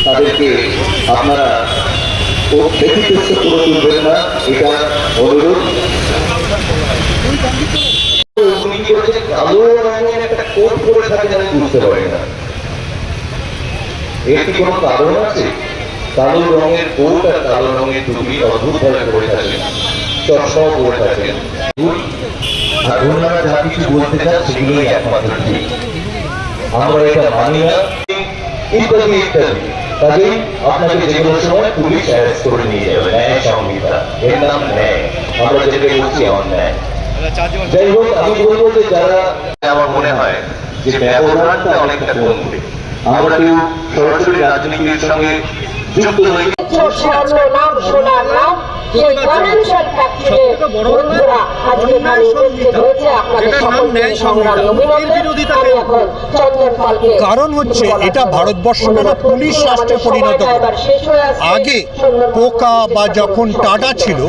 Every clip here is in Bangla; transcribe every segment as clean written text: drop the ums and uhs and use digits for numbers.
তাদেরকে আপনারা ব্যক্তিত্ব করে তুলবেন না, এটা অনুরোধ। কালো রঙের একটা কোট পরে থাকেন আমি বুঝতে পারি না, এর কি কোনো কারণ আছে? কালো রঙের কোট আর কালো রঙের টুপি অদ্ভুত ভাবে পরে থাকেন, চশমাও পরে থাকেন। আর ওনারা যা কিছু বলতে চান সেগুলোই একমাত্র ঠিক, আমরা এটা মানি না, ইত্যাদি ইত্যাদি। কাজেই আপনাকে যে কোনো সময় পুলিশ অ্যারেস্ট করে নিয়ে যাবে। ন্যায় সংহিতা, এর নাম ন্যায়, আমরা যেটা বলছি অন্যায়। যাই হোক, আমি বলবো যে যারা, আমার মনে হয় যে ব্যবহারটা অনেকটা কমবে। আমরা কেউ সরাসরি রাজনীতির সঙ্গে যুক্ত নই। কারণ হচ্ছে এটা ভারতবর্ষকে একটা পুলিশ রাষ্ট্রে পরিণত করে। আগে পোকা বা যখন টাটা ছিল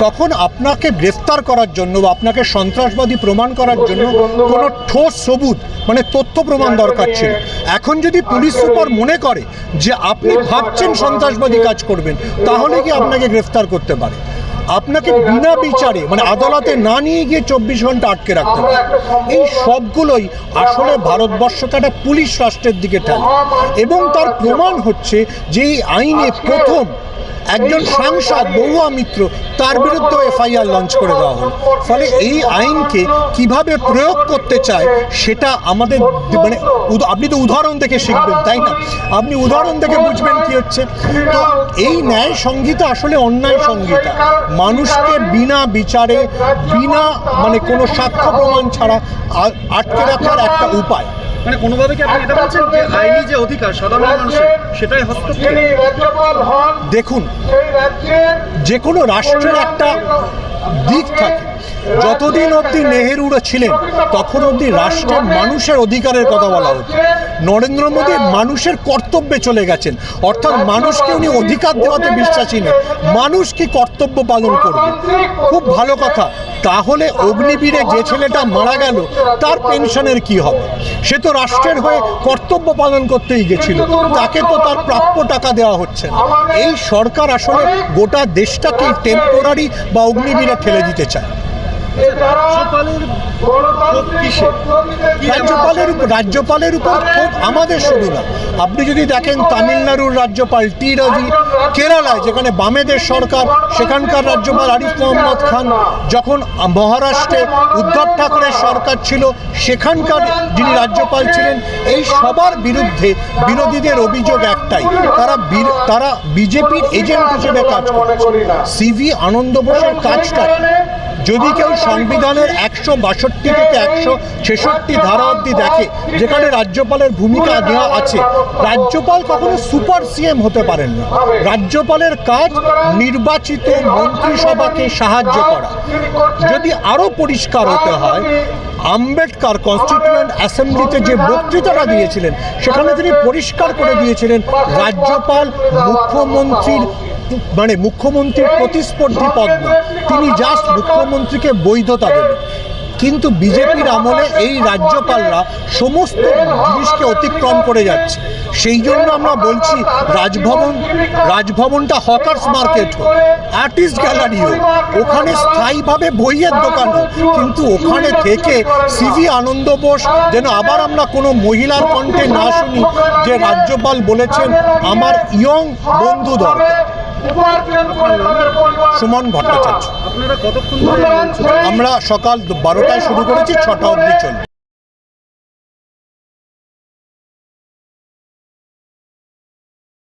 তখন আপনাকে গ্রেফতার করার জন্য বা আপনাকে সন্ত্রাসবাদী প্রমাণ করার জন্য কোনো ঠোস সবুত মানে তথ্য প্রমাণ দরকার ছিল। এখন যদি পুলিশ সুপার মনে করে যে আপনি ভাবছেন সন্ত্রাসবাদী কাজ করবেন, তাহলে কি আপনাকে গ্রেফতার করতে পারে। আপনাকে বিনা বিচারে মানে আদালতে না নিয়ে গিয়ে 24 ঘন্টা আটকে রাখতে পারে। এই সবগুলোই আসলে ভারতবর্ষকে একটা পুলিশ রাষ্ট্রের দিকে ঠেলে। এবং তার প্রমাণ হচ্ছে যে এই আইনে প্রথম একজন সাংসদ বড়ুয়া মিত্র, তার বিরুদ্ধে এফআইআর লঞ্চ করে দেওয়া হলো। ফলে এই আইনকে কিভাবে প্রয়োগ করতে চায় সেটা আমাদের মানে আপনি তো উদাহরণ দেখে শিখবেন, তাই না? আপনি উদাহরণ দেখে বুঝবেন কি হচ্ছে। তো এই ন্যায় সংহিতা আসলে অন্যায় সংহিতা, মানুষকে বিনা বিচারে বিনা মানে কোনো সাক্ষ্য প্রমাণ ছাড়া আটকে রাখার একটা উপায়। মানে কোনোভাবে কি আপনি এটা বলছেন যে আইনি যে অধিকার সাধারণ মানুষের সেটাই হস্তক্ষেপ? দেখুন, যে কোনো রাষ্ট্রের একটা দিক থাকে। যতদিন অবধি নেহেরুরা ছিলেন তখন অবধি রাষ্ট্রের মানুষের অধিকারের কথা বলা হতো। নরেন্দ্র মোদী মানুষের কর্তব্যে চলে গেছেন, অর্থাৎ মানুষকে উনি অধিকার দেওয়াতে বিশ্বাসী নেই, মানুষ কি কর্তব্য পালন করবে। খুব ভালো কথা, তাহলে অগ্নিবীরে যে ছেলেটা মারা গেল তার পেনশনের কি হবে? সে তো রাষ্ট্রের হয়ে কর্তব্য পালন করতেই গেছিল, তাকে তো তার প্রাপ্য টাকা দেওয়া হচ্ছে না। এই সরকার আসলে গোটা দেশটাকেই টেম্পোরারি বা অগ্নিবীরে ঠেলে দিতে চায়। রাজ্যপালের উপর ক্ষোভ আমাদের শুধু না, আপনি যদি দেখেন তামিলনাড়ুর রাজ্যপাল টি রবি, কেরালায় যেখানে বামেদের সরকার সেখানকার রাজ্যপাল আরিফ মোহাম্মদ খান, যখন মহারাষ্ট্রে উদ্ধব ঠাকরের সরকার ছিল সেখানকার যিনি রাজ্যপাল ছিলেন, এই সবার বিরুদ্ধে বিরোধীদের অভিযোগ একটাই, তারা বিজেপির এজেন্ট হিসেবে কাজ করে। সিভি আনন্দ বোসের কাজটা যদি কেউ সংবিধানের 162 থেকে 166 ধারা অবধি দেখে, যেখানে রাজ্যপালের ভূমিকা দেওয়া আছে, রাজ্যপাল কখনো সুপার সিএম হতে পারেন না। রাজ্যপালের কাজ নির্বাচিত মন্ত্রিসভাকে সাহায্য করা। যদি আরও পরিষ্কার হতে হয়, আম্বেদকর কনস্টিটিউয়েন্ট অ্যাসেম্বলিতে যে বক্তৃতাটা দিয়েছিলেন সেখানে তিনি পরিষ্কার করে দিয়েছিলেন রাজ্যপাল মুখ্যমন্ত্রীর প্রতিস্পর্ধী পদ না, তিনি জাস্ট মুখ্যমন্ত্রীকে বৈধতা দেবেন। কিন্তু বিজেপির আমলে এই রাজ্যপালরা সমস্ত জিনিসকে অতিক্রম করে যাচ্ছে। সেই জন্য আমরা বলছি রাজভবনটা হকার্স মার্কেট হোক, আর্টিস্ট গ্যালারি হোক, ওখানে স্থায়ীভাবে বইয়ের দোকান হোক, কিন্তু ওখানে থেকে সিভি আনন্দ বোস যেন আবার আমরা কোনো মহিলার কণ্ঠে না শুনি যে রাজ্যপাল বলেছেন আমার ইয়ং বন্ধু দরকার। সুমন ভট্টাচার্য। আমরা সকাল 12টায় শুরু করেছি, 6টা অবধি চলবে।